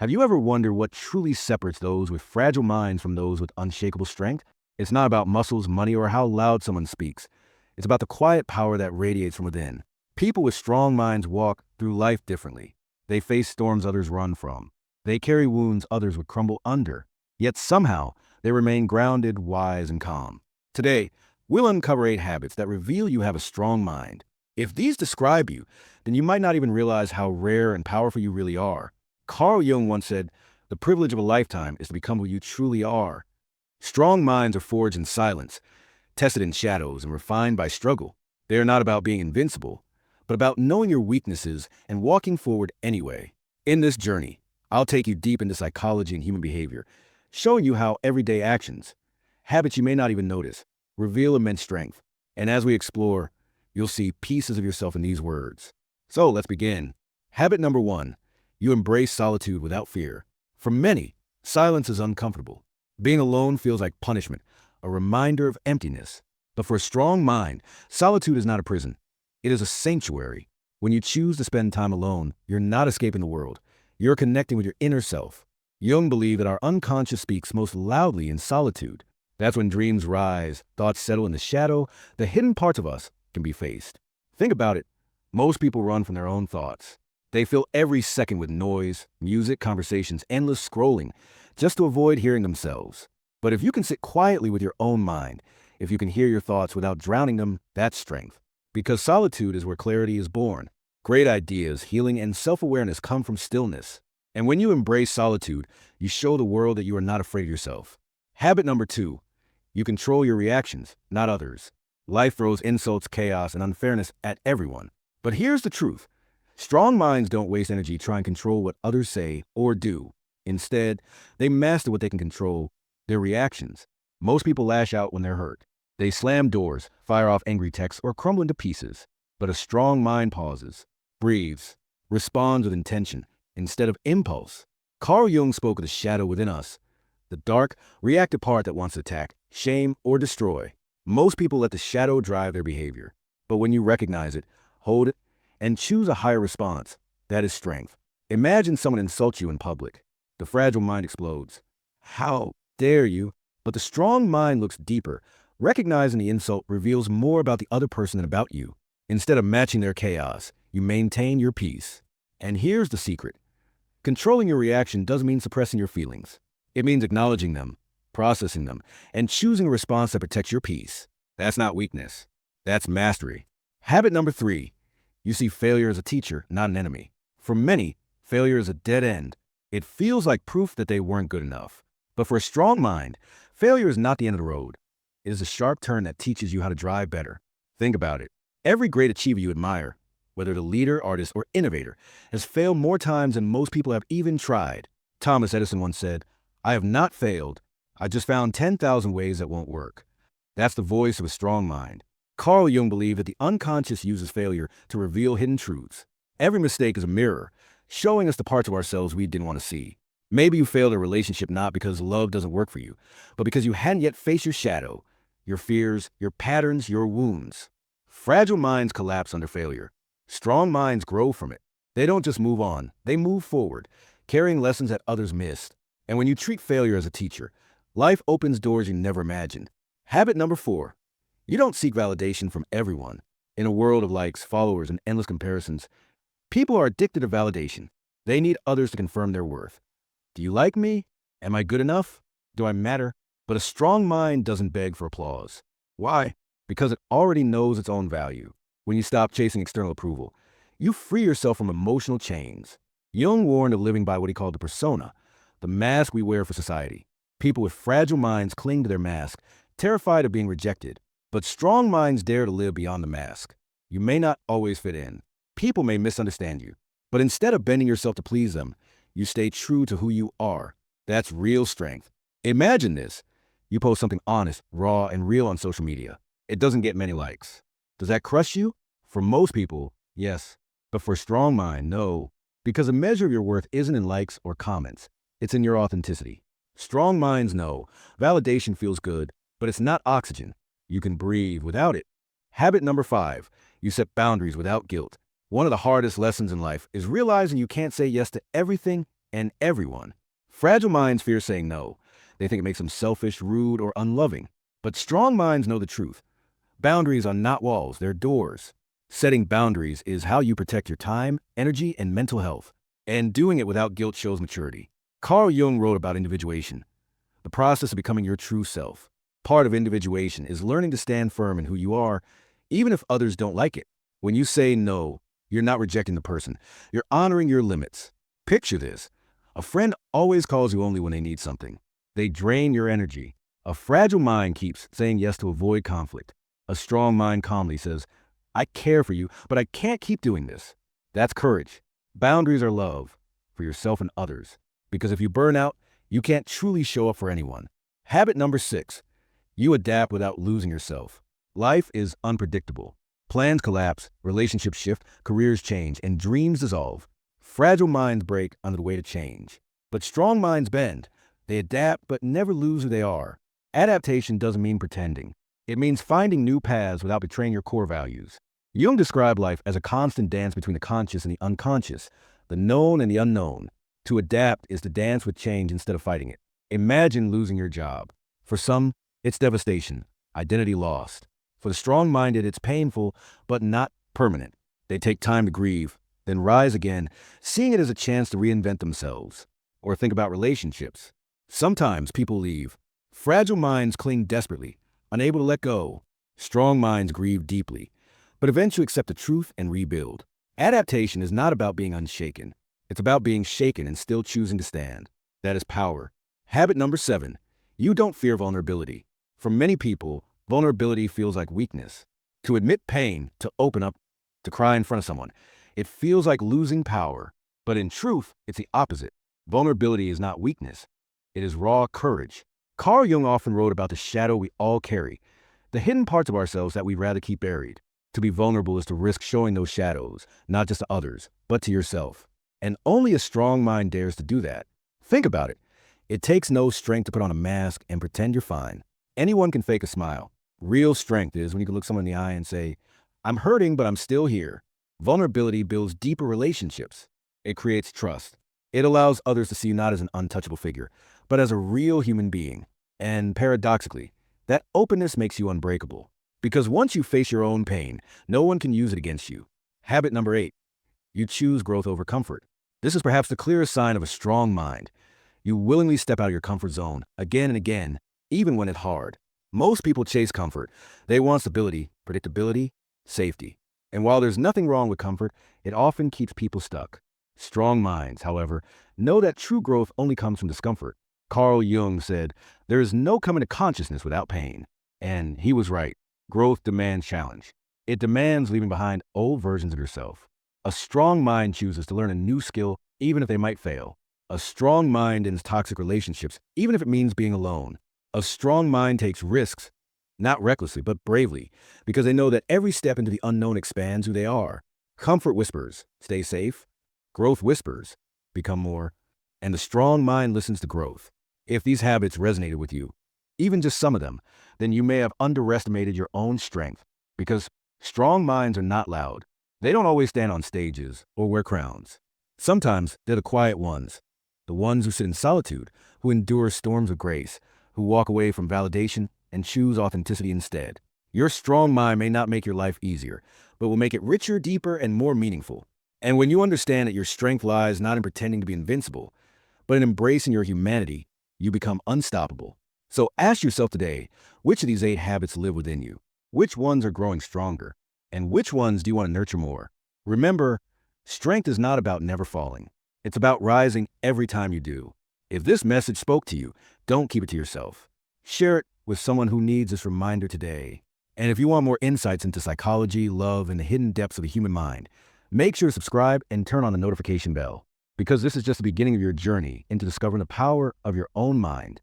Have you ever wondered what truly separates those with fragile minds from those with unshakable strength? It's not about muscles, money, or how loud someone speaks. It's about the quiet power that radiates from within. People with strong minds walk through life differently. They face storms others run from. They carry wounds others would crumble under. Yet somehow, they remain grounded, wise, and calm. Today, we'll uncover 8 habits that reveal you have a strong mind. If these describe you, then you might not even realize how rare and powerful you really are. Carl Jung once said, "The privilege of a lifetime is to become who you truly are." Strong minds are forged in silence, tested in shadows, and refined by struggle. They are not about being invincible, but about knowing your weaknesses and walking forward anyway. In this journey, I'll take you deep into psychology and human behavior, showing you how everyday actions, habits you may not even notice, reveal immense strength. And as we explore, you'll see pieces of yourself in these words. So let's begin. Habit number 1. You embrace solitude without fear. For many, silence is uncomfortable. Being alone feels like punishment, a reminder of emptiness. But for a strong mind, solitude is not a prison. It is a sanctuary. When you choose to spend time alone, you're not escaping the world. You're connecting with your inner self. Jung believed that our unconscious speaks most loudly in solitude. That's when dreams rise, thoughts settle in the shadow, the hidden parts of us can be faced. Think about it. Most people run from their own thoughts. They fill every second with noise, music, conversations, endless scrolling, just to avoid hearing themselves. But if you can sit quietly with your own mind, if you can hear your thoughts without drowning them, that's strength. Because solitude is where clarity is born. Great ideas, healing, and self-awareness come from stillness. And when you embrace solitude, you show the world that you are not afraid of yourself. Habit number 2. You control your reactions, not others. Life throws insults, chaos, and unfairness at everyone. But here's the truth. Strong minds don't waste energy trying to control what others say or do. Instead, they master what they can control, their reactions. Most people lash out when they're hurt. They slam doors, fire off angry texts, or crumble into pieces. But a strong mind pauses, breathes, responds with intention instead of impulse. Carl Jung spoke of the shadow within us, the dark, reactive part that wants to attack, shame, or destroy. Most people let the shadow drive their behavior. But when you recognize it, hold it, and choose a higher response, that is strength. Imagine someone insults you in public. The fragile mind explodes. How dare you? But the strong mind looks deeper. Recognizing the insult reveals more about the other person than about you. Instead of matching their chaos, you maintain your peace. And here's the secret. Controlling your reaction doesn't mean suppressing your feelings. It means acknowledging them, processing them, and choosing a response that protects your peace. That's not weakness. That's mastery. Habit number 3. You see failure as a teacher, not an enemy. For many, failure is a dead end. It feels like proof that they weren't good enough. But for a strong mind, failure is not the end of the road. It is a sharp turn that teaches you how to drive better. Think about it. Every great achiever you admire, whether the leader, artist, or innovator, has failed more times than most people have even tried. Thomas Edison once said, "I have not failed. I just found 10,000 ways that won't work." That's the voice of a strong mind. Carl Jung believed that the unconscious uses failure to reveal hidden truths. Every mistake is a mirror, showing us the parts of ourselves we didn't want to see. Maybe you failed a relationship not because love doesn't work for you, but because you hadn't yet faced your shadow, your fears, your patterns, your wounds. Fragile minds collapse under failure. Strong minds grow from it. They don't just move on, they move forward, carrying lessons that others missed. And when you treat failure as a teacher, life opens doors you never imagined. Habit number 4. You don't seek validation from everyone. In a world of likes, followers, and endless comparisons, people are addicted to validation. They need others to confirm their worth. Do you like me? Am I good enough? Do I matter? But a strong mind doesn't beg for applause. Why? Because it already knows its own value. When you stop chasing external approval, you free yourself from emotional chains. Jung warned of living by what he called the persona, the mask we wear for society. People with fragile minds cling to their mask, terrified of being rejected. But strong minds dare to live beyond the mask. You may not always fit in. People may misunderstand you. But instead of bending yourself to please them, you stay true to who you are. That's real strength. Imagine this. You post something honest, raw, and real on social media. It doesn't get many likes. Does that crush you? For most people, yes. But for a strong mind, no. Because a measure of your worth isn't in likes or comments. It's in your authenticity. Strong minds know validation feels good, but it's not oxygen. You can breathe without it. Habit number 5. You set boundaries without guilt. One of the hardest lessons in life is realizing you can't say yes to everything and everyone. Fragile minds fear saying no. They think it makes them selfish, rude, or unloving. But strong minds know the truth. Boundaries are not walls, they're doors. Setting boundaries is how you protect your time, energy, and mental health. And doing it without guilt shows maturity. Carl Jung wrote about individuation, the process of becoming your true self. Part of individuation is learning to stand firm in who you are, even if others don't like it. When you say no, you're not rejecting the person. You're honoring your limits. Picture this. A friend always calls you only when they need something. They drain your energy. A fragile mind keeps saying yes to avoid conflict. A strong mind calmly says, I care for you, but I can't keep doing this. That's courage. Boundaries are love for yourself and others. Because if you burn out, you can't truly show up for anyone. Habit number 6. You adapt without losing yourself. Life is unpredictable. Plans collapse, relationships shift, careers change, and dreams dissolve. Fragile minds break under the weight of change. But strong minds bend. They adapt but never lose who they are. Adaptation doesn't mean pretending. It means finding new paths without betraying your core values. Jung described life as a constant dance between the conscious and the unconscious, the known and the unknown. To adapt is to dance with change instead of fighting it. Imagine losing your job. For some, it's devastation, identity lost. For the strong-minded, it's painful, but not permanent. They take time to grieve, then rise again, seeing it as a chance to reinvent themselves. Or think about relationships. Sometimes people leave. Fragile minds cling desperately, unable to let go. Strong minds grieve deeply, but eventually accept the truth and rebuild. Adaptation is not about being unshaken. It's about being shaken and still choosing to stand. That is power. Habit number 7. You don't fear vulnerability. For many people, vulnerability feels like weakness. To admit pain, to open up, to cry in front of someone, it feels like losing power. But in truth, it's the opposite. Vulnerability is not weakness. It is raw courage. Carl Jung often wrote about the shadow we all carry, the hidden parts of ourselves that we'd rather keep buried. To be vulnerable is to risk showing those shadows, not just to others, but to yourself. And only a strong mind dares to do that. Think about it. It takes no strength to put on a mask and pretend you're fine. Anyone can fake a smile. Real strength is when you can look someone in the eye and say, I'm hurting, but I'm still here. Vulnerability builds deeper relationships. It creates trust. It allows others to see you not as an untouchable figure, but as a real human being. And paradoxically, that openness makes you unbreakable. Because once you face your own pain, no one can use it against you. Habit number 8. You choose growth over comfort. This is perhaps the clearest sign of a strong mind. You willingly step out of your comfort zone again and again, even when it's hard. Most people chase comfort. They want stability, predictability, safety. And while there's nothing wrong with comfort, it often keeps people stuck. Strong minds, however, know that true growth only comes from discomfort. Carl Jung said, there is no coming to consciousness without pain. And he was right. Growth demands challenge. It demands leaving behind old versions of yourself. A strong mind chooses to learn a new skill, even if they might fail. A strong mind ends toxic relationships, even if it means being alone. A strong mind takes risks, not recklessly, but bravely, because they know that every step into the unknown expands who they are. Comfort whispers, stay safe. Growth whispers, become more. And the strong mind listens to growth. If these habits resonated with you, even just some of them, then you may have underestimated your own strength, because strong minds are not loud. They don't always stand on stages or wear crowns. Sometimes they're the quiet ones, the ones who sit in solitude, who endure storms of grace, who walk away from validation and choose authenticity instead. Your strong mind may not make your life easier, but will make it richer, deeper, and more meaningful. And when you understand that your strength lies not in pretending to be invincible, but in embracing your humanity, you become unstoppable. So ask yourself today, which of these 8 habits live within you? Which ones are growing stronger? And which ones do you want to nurture more? Remember, strength is not about never falling. It's about rising every time you do. If this message spoke to you, don't keep it to yourself. Share it with someone who needs this reminder today. And if you want more insights into psychology, love, and the hidden depths of the human mind, make sure to subscribe and turn on the notification bell, because this is just the beginning of your journey into discovering the power of your own mind.